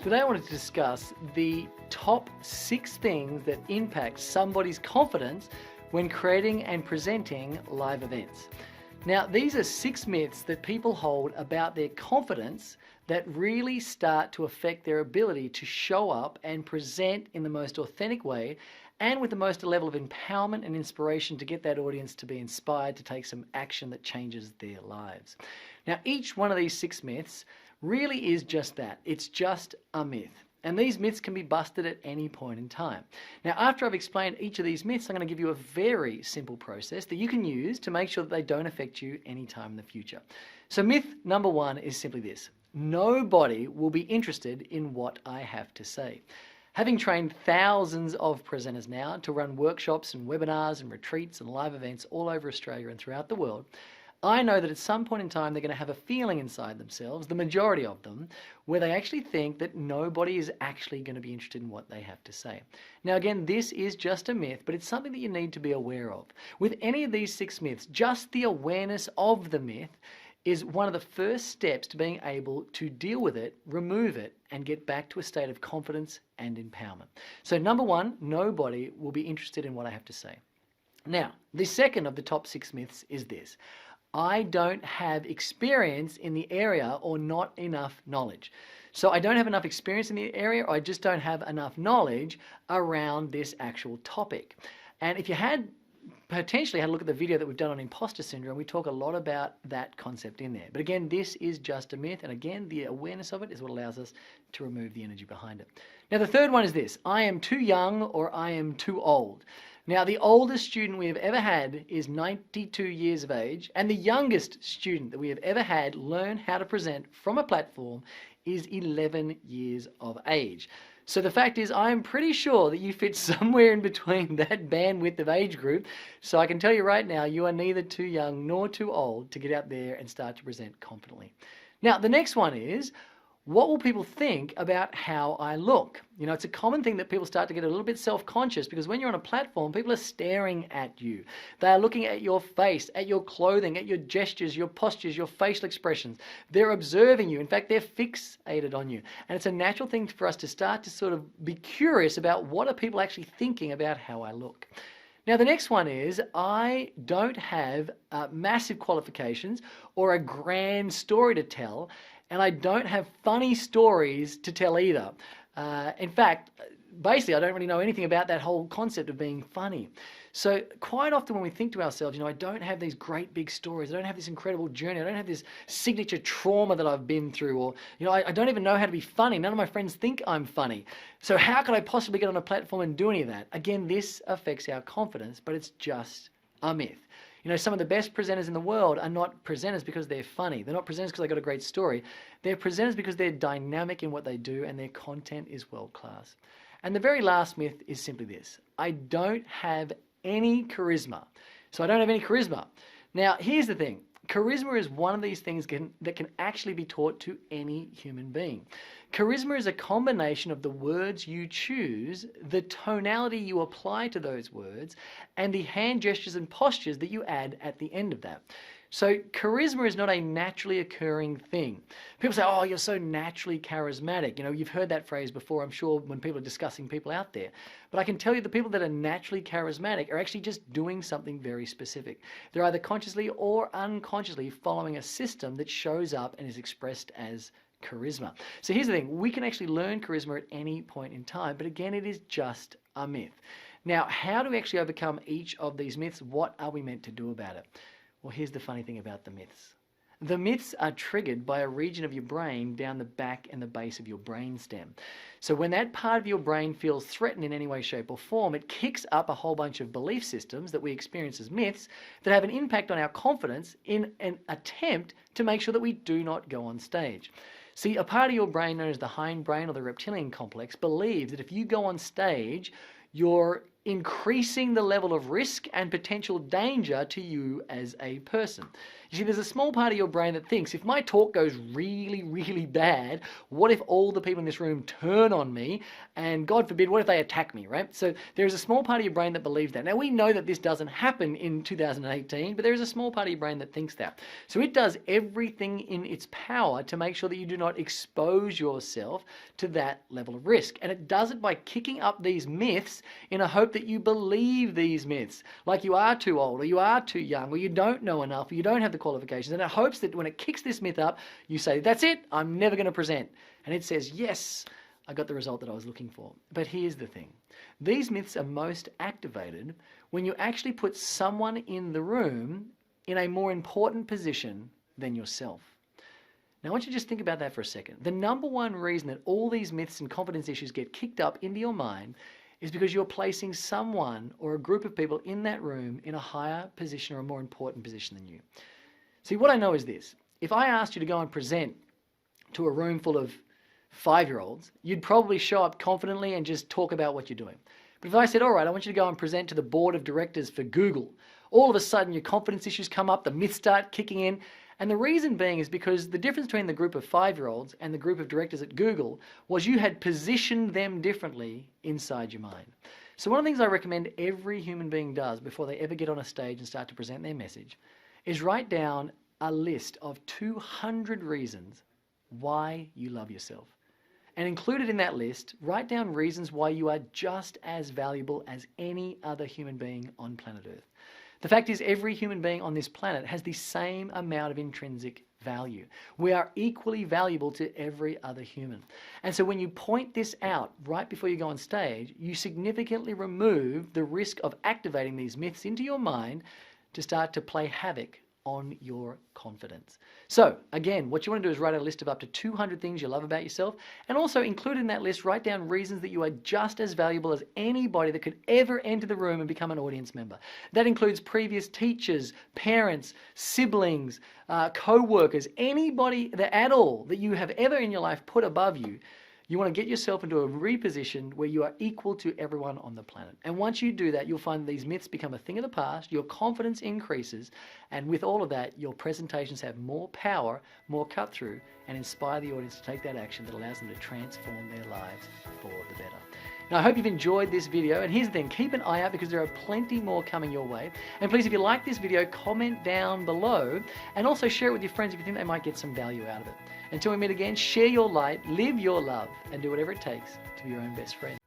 Today I wanted to discuss the top 6 things that impact somebody's confidence when creating and presenting live events. Now, these are 6 myths that people hold about their confidence that really start to affect their ability to show up and present in the most authentic way and with the most level of empowerment and inspiration to get that audience to be inspired to take some action that changes their lives. Now, each one of these 6 myths really is just that. It's just a myth. And these myths can be busted at any point in time. Now, after I've explained each of these myths, I'm going to give you a very simple process that you can use to make sure that they don't affect you anytime in the future. So myth number 1 is simply this: nobody will be interested in what I have to say. Having trained thousands of presenters now to run workshops and webinars and retreats and live events all over Australia and throughout the world, I know that at some point in time they're going to have a feeling inside themselves, the majority of them, where they actually think that nobody is actually going to be interested in what they have to say. Now again, this is just a myth, but it's something that you need to be aware of. With any of these 6 myths, just the awareness of the myth is one of the first steps to being able to deal with it, remove it, and get back to a state of confidence and empowerment. So number 1, nobody will be interested in what I have to say. Now, the second of the top 6 myths is this: I don't have experience in the area or not enough knowledge. So I don't have enough experience in the area, or I just don't have enough knowledge around this actual topic. And if you had potentially had a look at the video that we've done on imposter syndrome, we talk a lot about that concept in there. But again, this is just a myth, and again, the awareness of it is what allows us to remove the energy behind it. Now, the third one is this: I am too young or I am too old. Now, the oldest student we have ever had is 92 years of age, and the youngest student that we have ever had learn how to present from a platform is 11 years of age. So the fact is, I am pretty sure that you fit somewhere in between that bandwidth of age group. So I can tell you right now, you are neither too young nor too old to get out there and start to present confidently. Now, the next one is: what will people think about how I look? You know, it's a common thing that people start to get a little bit self-conscious, because when you're on a platform, people are staring at you. They are looking at your face, at your clothing, at your gestures, your postures, your facial expressions. They're observing you. In fact, they're fixated on you. And it's a natural thing for us to start to sort of be curious about what are people actually thinking about how I look. Now, the next one is: I don't have massive qualifications or a grand story to tell, and I don't have funny stories to tell either. In fact, basically, I don't really know anything about that whole concept of being funny. So quite often when we think to ourselves, you know, I don't have these great big stories, I don't have this incredible journey, I don't have this signature trauma that I've been through, or, you know, I don't even know how to be funny. None of my friends think I'm funny. So how could I possibly get on a platform and do any of that? Again, this affects our confidence, but it's just a myth. You know, some of the best presenters in the world are not presenters because they're funny. They're not presenters because they've got a great story. They're presenters because they're dynamic in what they do and their content is world class. And the very last myth is simply this: I don't have any charisma. So I don't have any charisma. Now, here's the thing. Charisma is one of these things that can actually be taught to any human being. Charisma is a combination of the words you choose, the tonality you apply to those words, and the hand gestures and postures that you add at the end of that. So charisma is not a naturally occurring thing. People say, oh, you're so naturally charismatic. You know, you've heard that phrase before, I'm sure, when people are discussing people out there. But I can tell you the people that are naturally charismatic are actually just doing something very specific. They're either consciously or unconsciously following a system that shows up and is expressed as charisma. So here's the thing: we can actually learn charisma at any point in time, but again, it is just a myth. Now, how do we actually overcome each of these myths? What are we meant to do about it? Well, here's the funny thing about the myths. The myths are triggered by a region of your brain down the back and the base of your brain stem. So when that part of your brain feels threatened in any way, shape or form, it kicks up a whole bunch of belief systems that we experience as myths that have an impact on our confidence in an attempt to make sure that we do not go on stage. See, a part of your brain known as the hindbrain or the reptilian complex believes that if you go on stage, you're increasing the level of risk and potential danger to you as a person. You see, there's a small part of your brain that thinks, if my talk goes really, really bad, what if all the people in this room turn on me? And God forbid, what if they attack me, right? So there's a small part of your brain that believes that. Now, we know that this doesn't happen in 2018, but there is a small part of your brain that thinks that. So it does everything in its power to make sure that you do not expose yourself to that level of risk. And it does it by kicking up these myths in a hope that you believe these myths, like you are too old, or you are too young, or you don't know enough, or you don't have the qualifications. And it hopes that when it kicks this myth up, you say, that's it, I'm never going to present. And it says, yes, I got the result that I was looking for. But here's the thing. These myths are most activated when you actually put someone in the room in a more important position than yourself. Now, I want you to just think about that for a second. The number one reason that all these myths and confidence issues get kicked up into your mind is because you're placing someone or a group of people in that room in a higher position or a more important position than you. See, what I know is this. If I asked you to go and present to a room full of 5-year-olds, you'd probably show up confidently and just talk about what you're doing. But if I said, all right, I want you to go and present to the board of directors for Google, all of a sudden your confidence issues come up, the myths start kicking in. And the reason being is because the difference between the group of 5-year-olds and the group of directors at Google was you had positioned them differently inside your mind. So one of the things I recommend every human being does before they ever get on a stage and start to present their message is write down a list of 200 reasons why you love yourself. And included in that list, write down reasons why you are just as valuable as any other human being on planet Earth. The fact is, every human being on this planet has the same amount of intrinsic value. We are equally valuable to every other human. And so when you point this out right before you go on stage, you significantly remove the risk of activating these myths into your mind to start to play havoc on your confidence. So again, what you want to do is write a list of up to 200 things you love about yourself, and also include in that list, write down reasons that you are just as valuable as anybody that could ever enter the room and become an audience member. That includes previous teachers, parents, siblings, co-workers, anybody at all that you have ever in your life put above you. You want to get yourself into a reposition where you are equal to everyone on the planet. And once you do that, you'll find these myths become a thing of the past, your confidence increases, and with all of that, your presentations have more power, more cut through, and inspire the audience to take that action that allows them to transform their lives for the better. Now, I hope you've enjoyed this video, and here's the thing, keep an eye out because there are plenty more coming your way. And please, if you like this video, comment down below, and also share it with your friends if you think they might get some value out of it. Until we meet again, share your light, live your love, and do whatever it takes to be your own best friend.